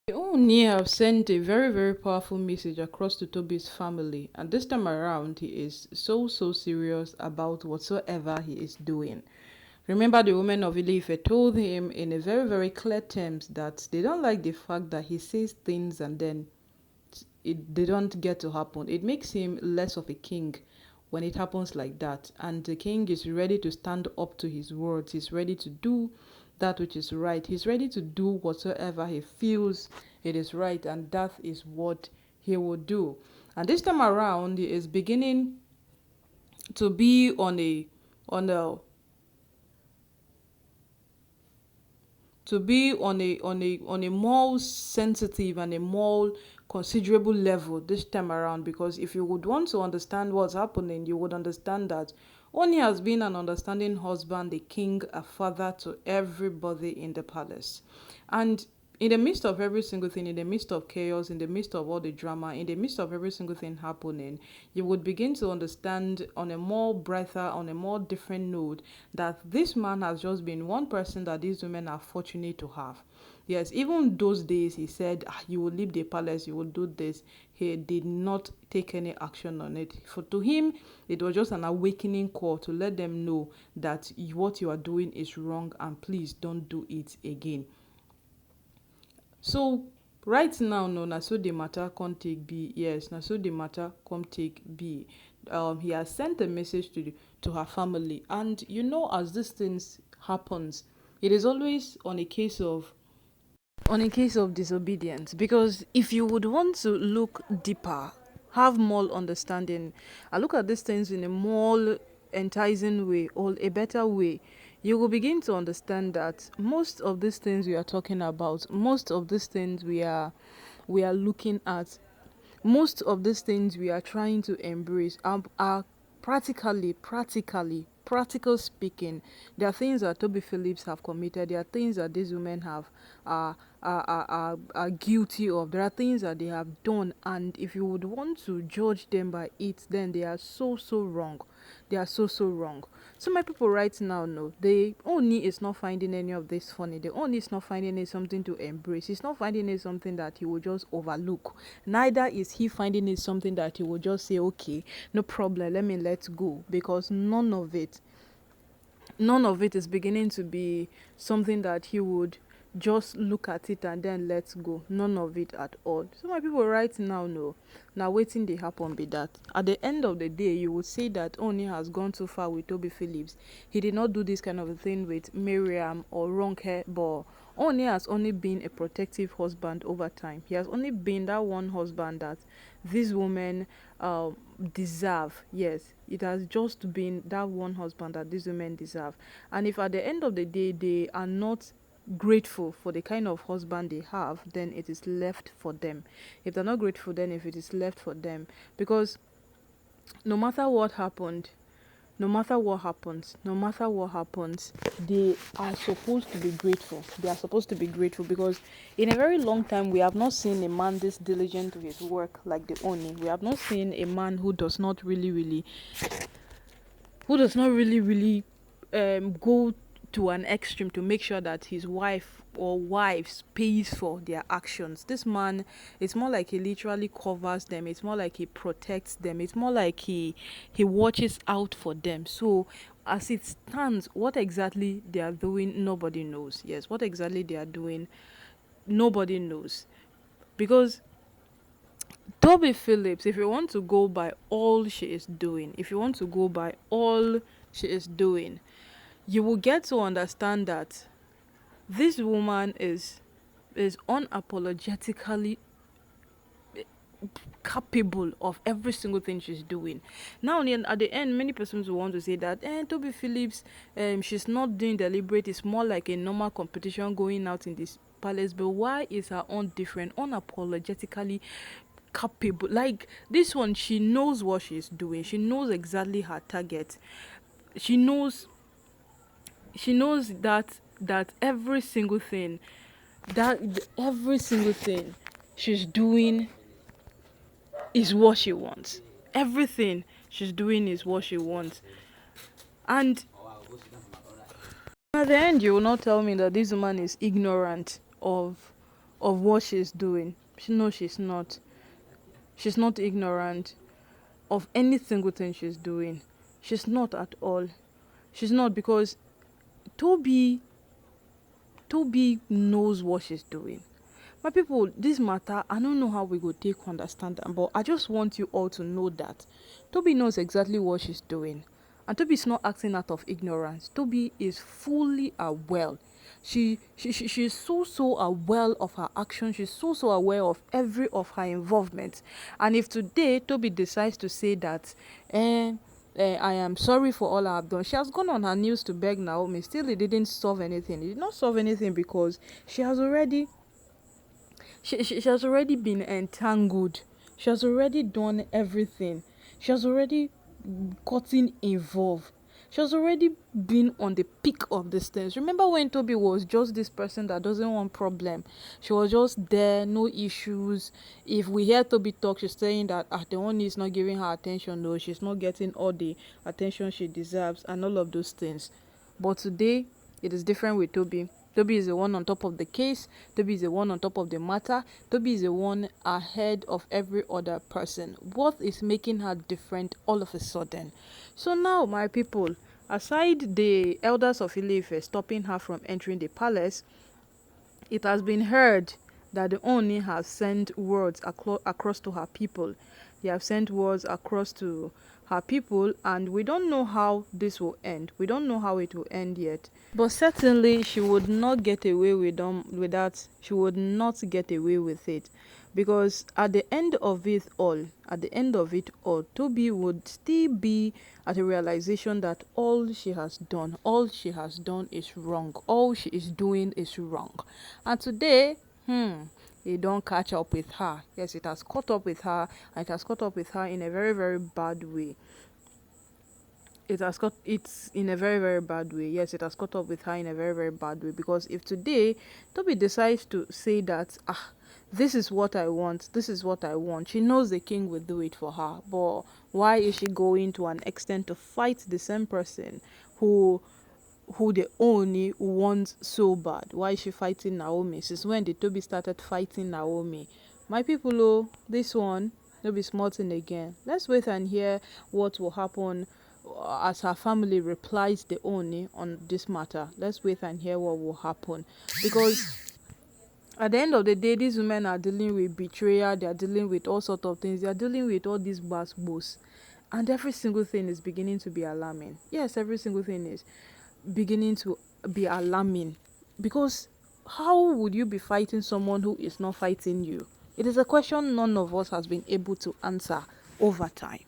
Ooni have sent a very, very powerful message across to Tobi's family, and this time around, he is so serious about whatsoever he is doing. Remember, the women of Ile-Ife told him in a very, very clear terms that they don't like the fact that he says things and then they don't get to happen. It makes him less of a king when it happens like that. And the king is ready to stand up to his words. He's ready to do that which is right. He's ready to do whatsoever he feels it is right, and that is what he will do. And this time around, he is beginning to be on a on a more sensitive and a more considerable level this time around, because if you would want to understand what's happening, you would understand that Oni has been an understanding husband, a king, a father to everybody in the palace. And in the midst of every single thing, in the midst of chaos, in the midst of all the drama, in the midst of every single thing happening, you would begin to understand on a more brighter, on a more different note, that this man has just been one person that these women are fortunate to have. Yes, even those days he said, you will leave the palace, you will do this. He did not take any action on it. For to him, it was just an awakening call to let them know that what you are doing is wrong and please don't do it again. So right now, no, na so the matter come take be. Yes, na so the matter come take be. He has sent a message to her family, and as these things happens, it is always on a case of disobedience, because if you would want to look deeper, have more understanding, and look at these things in a more enticing way or a better way, you will begin to understand that most of these things we are talking about, most of these things we are looking at, most of these things we are trying to embrace are practical speaking, there are things that Toby Phillips have committed, there are things that these women have are guilty of, there are things that they have done, and if you would want to judge them by it, then they are so wrong. They are so wrong. So my people right now know the Ooni is not finding any of this funny. The Ooni is not finding it something to embrace. He's not finding it something that he will just overlook. Neither is he finding it something that he will just say, okay, no problem, let go. Because none of it is beginning to be something that he would just look at it and then let's go. None of it at all. So my people right now know. Now waiting they happen be that. At the end of the day, you would say that Oni has gone too far with Toby Phillips. He did not do this kind of a thing with Mariam or Ronke, but Oni has only been a protective husband over time. He has only been that one husband that these women deserve. Yes, it has just been that one husband that these women deserve. And if at the end of the day they are not grateful for the kind of husband they have, then it is left for them. If they're not grateful, then if it is left for them, because no matter what happened, no matter what happens, they are supposed to be grateful. They are supposed to be grateful, because in a very long time we have not seen a man this diligent to his work like the Oni. We have not seen a man who does not really go to an extreme to make sure that his wife or wives pays for their actions. This man, it's more like he literally covers them, it's more like he protects them, it's more like he watches out for them. So as it stands, what exactly they are doing, nobody knows. Yes, what exactly they are doing, nobody knows. Because Toby Phillips, if you want to go by all she is doing, you will get to understand that this woman is unapologetically capable of every single thing she's doing. Now, at the end, many persons will want to say that Toby Phillips, she's not doing deliberate. It's more like a normal competition going out in this palace. But why is her own different? Unapologetically capable. Like this one, she knows what she's doing. She knows exactly her target. She knows that every single thing she's doing is what she wants. Everything she's doing is what she wants. And at the end, you will not tell me that this woman is ignorant of of what she's doing. No, she's not. She's not ignorant of any single thing she's doing. She's not at all. She's not, because Tobi knows what she's doing. My people, this matter, I don't know how we go take understand them, but I just want you all to know that Tobi knows exactly what she's doing. And Tobi is not acting out of ignorance. Tobi is fully aware. She's so aware of her actions. She's so aware of every of her involvement. And if today Tobi decides to say that, I am sorry for all I have done, she has gone on her knees to beg Naomi. Still, it didn't solve anything. It did not solve anything, because she has already she has already been entangled. She has already done everything. She has already gotten involved. She has already been on the peak of these things. Remember when Tobi was just this person that doesn't want problem? She was just there, no issues. If we hear Tobi talk, she's saying that the Ooni is not giving her attention, though she's not getting all the attention she deserves, and all of those things. But today, it is different with Tobi. Tobi is the one on top of the case. Tobi is the one on top of the matter. Tobi is the one ahead of every other person. What is making her different all of a sudden? So now, my people, aside the elders of Ile-Ife stopping her from entering the palace, it has been heard that the Ooni has sent words across to her people. They have sent words across to her people, and we don't know how this will end. We don't know how it will end yet. But certainly, she would not get away with that. She would not get away with it, because at the end of it all, Tobi would still be at a realization that all she has done is wrong. All she is doing is wrong, and today, it don't catch up with her. Yes, it has caught up with her, and it has caught up with her in a very, very bad way. It's in a very, very bad way. Yes, it has caught up with her in a very, very bad way, because if today Tobi decides to say that, this is what I want, she knows the king will do it for her. But why is she going to an extent to fight the same person who the Ooni wants so bad? Why is she fighting Naomi? Since when did Tobi started fighting Naomi? My people, this one will be small thing again. Let's wait and hear what will happen as her family replies the Ooni on this matter. Let's wait and hear what will happen, because at the end of the day, these women are dealing with betrayal. They are dealing with all sorts of things. They are dealing with all these boss, and every single thing is beginning to be alarming. Yes, every single thing is beginning to be alarming, because how would you be fighting someone who is not fighting you? It is a question none of us has been able to answer over time.